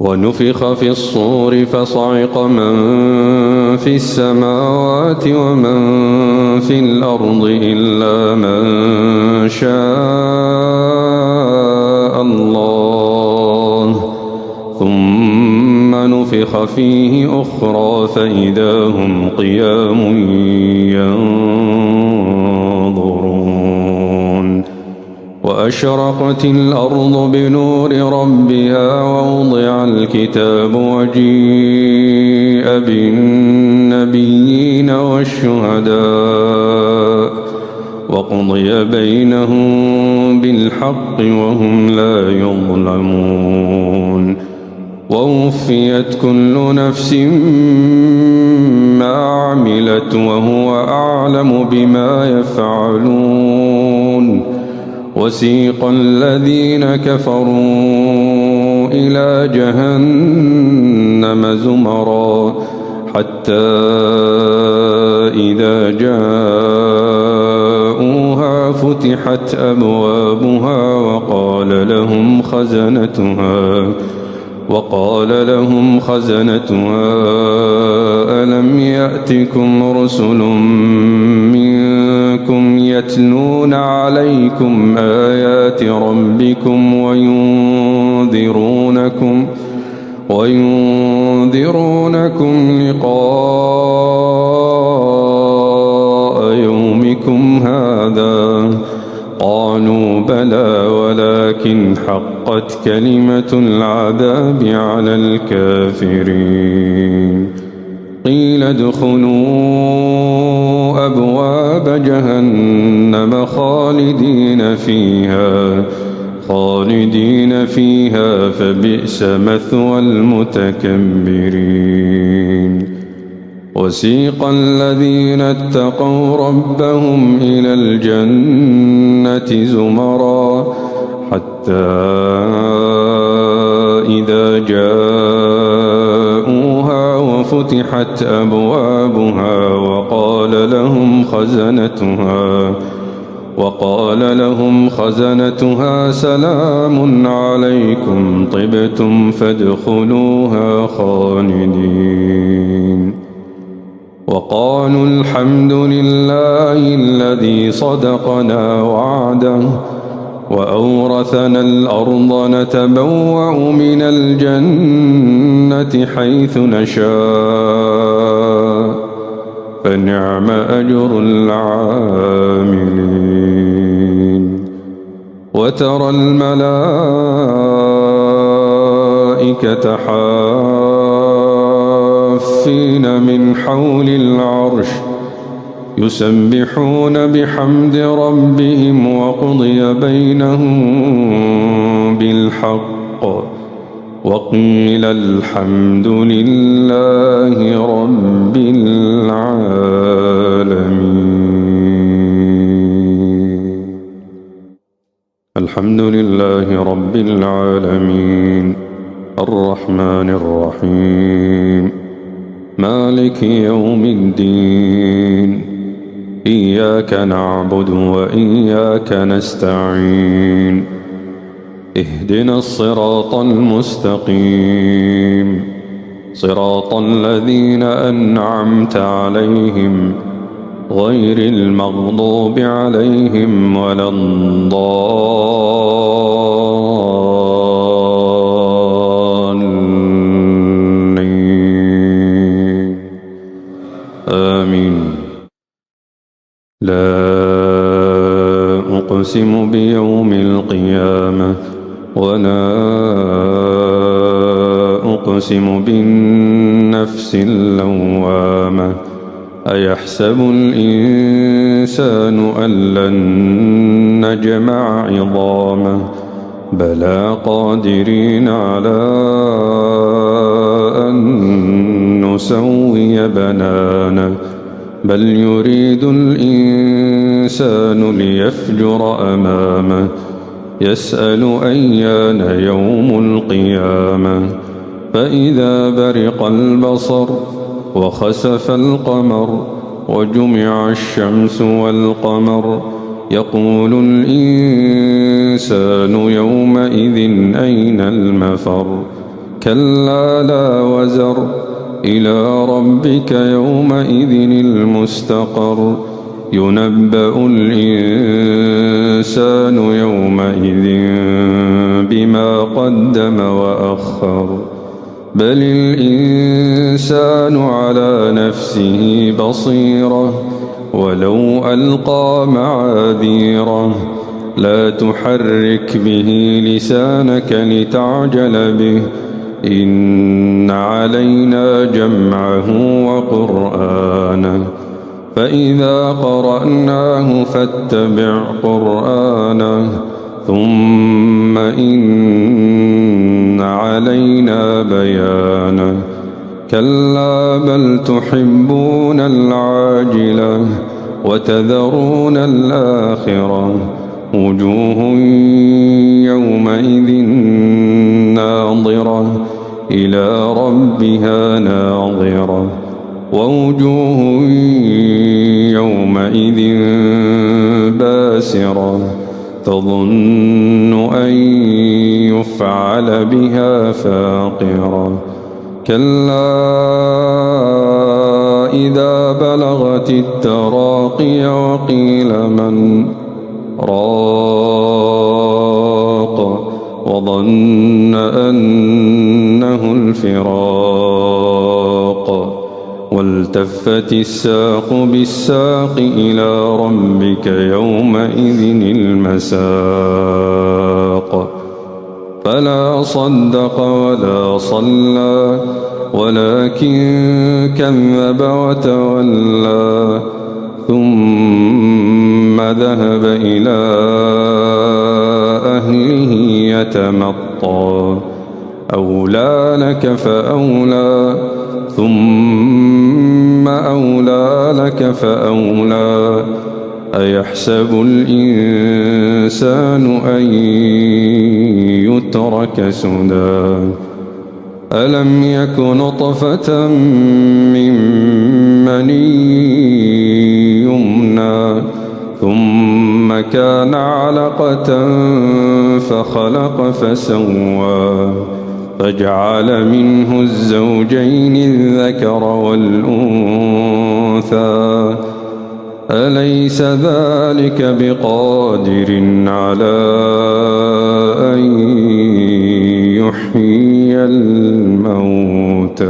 ونفخ في الصور فصعق من في السماوات ومن في الأرض إلا من شاء الله، ثم نفخ فيه أخرى فإذا هم قيام ينظرون. وأشرقت الأرض بنور ربها ووضع الكتاب وجيء بالنبيين والشهداء وقضي بينهم بالحق وهم لا يظلمون. ووفيت كل نفس ما عملت وهو أعلم بما يفعلون. وسيق الذين كفروا إلى جهنم زمرا حتى إذا جاءوها فتحت أبوابها وقال لهم خزنتها ألم يأتكم رسل منكم يتلون عليكم آيات ربكم وينذرونكم لقاء يومكم هذا؟ قالوا بلى ولكن حقت كلمة العذاب على الكافرين. قيل ادخلوا أبواب جهنم خالدين فيها فبئس مثوى المتكبرين. وسيق الذين اتقوا ربهم إلى الجنة زمرا حتى إذا جاءوها وفتحت أبوابها وقال لهم خزنتها سلام عليكم طبتم فادخلوها خالدين. وقالوا الحمد لله الذي صدقنا وعده وأورثنا الأرض نتبوأ من الجنة حيث نشاء فنعم أجر العاملين. وترى الملائكة حافين من حول العرش يسبحون بحمد ربهم وقضي بينهم بالحق وقيل الحمد لله رب العالمين. الحمد لله رب العالمين الرحمن الرحيم مالك يوم الدين. إياك نعبد وإياك نستعين. اهدنا الصراط المستقيم صراط الذين أنعمت عليهم غير المغضوب عليهم ولا الضالين. آمين. لا أقسم بيوم القيامة ولا أقسم بالنفس اللوامة. أيحسب الإنسان أن لن نجمع عظامه بلى قادرين على أن نسوي بنانه بل يريد الإنسان ليفجر أمامه يسأل أيان يوم القيامة. فإذا برق البصر وخسف القمر وجمع الشمس والقمر يقول الإنسان يومئذ أين المفر كلا لا وزر إلى ربك يومئذ المستقر ينبأ الإنسان يومئذ بما قدم وأخر بل الإنسان على نفسه بصيرة ولو ألقى معاذيره لا تحرك به لسانك لتعجل به إن علينا جمعه وقرآنه فإذا قرأناه فاتبع قرآنه ثم إن علينا بيانه كلا بل تحبون العاجلة وتذرون الآخرة وجوه يومئذ ناظرة إلى ربها ناظرة ووجوه يومئذ باسرة تظن أن يفعل بها فاقرة كلا إذا بلغت التراقي وقيل من راق وظن أنه الفراق والتفت الساق بالساق إلى ربك يومئذ المساق فلا صدق ولا صلى ولكن كذب وتولى ثم ذهب إلى أهله يتمطى أولى لك فأولى ثم أولى لك فأولى أيحسب الإنسان أن يترك سدى ألم يك نطفة من مني يمنى ثم كان علقة فخلق فسوى فجعل منه الزوجين الذكر والأنثى أليس ذلك بقادر على أن يحيي الموتى